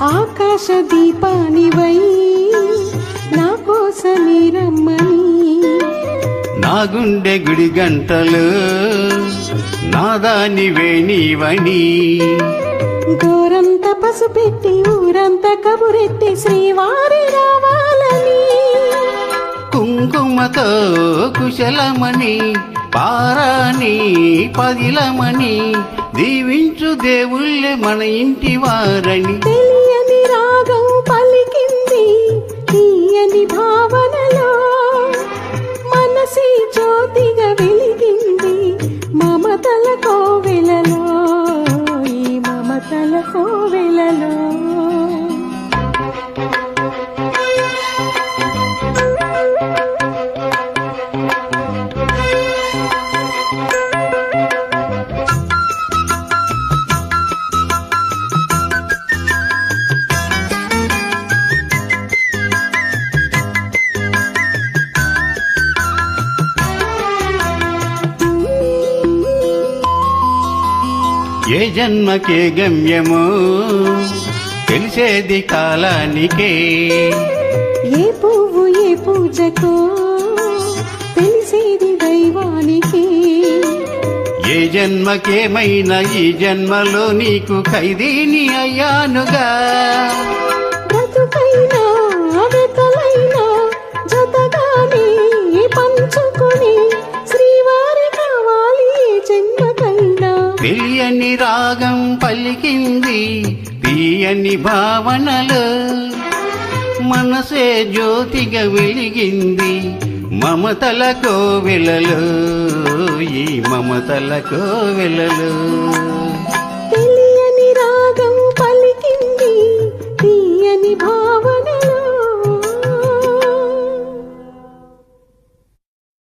ఆకాశ దీపానివై నా కోసమే రమ్మని, నా గుండె గుడి గంటలు నాదానివే నీవని, గోరంత పసుపెట్టి ఊరంతా కబురెట్టి శ్రీవారి రావాలని, కుంకుమతో కుశలమని పారాని పదిలమని దీవించు దేవుళ్ళే మన ఇంటి వారని, తెలియని రాగం పలికింది తీయని భావనలో, మనసి జ్యోతిగా వెలిగింది మమతల కోవెలలో, ఈ మమతల కోవెలలో. ఏ జన్మకే గమ్యము తెలిసేది కాలానికే, ఏ పువ్వు ఏ పూజకో తెలిసేది దైవానికి, ఏ జన్మకేమైనా ఈ జన్మలో నీకు ఖైదీని అయ్యానుగా, బ్రతుకైనా వెతలైనా జతగానే పంచుకొని శ్రీవారి కావాలి జన్మకైనా. తెలియని రాగం పలికింది తీయని భావనలు, మనసే జ్యోతిగా వెలిగింది మమతల కోవెలలో, ఈ మమతల కోవెలలో.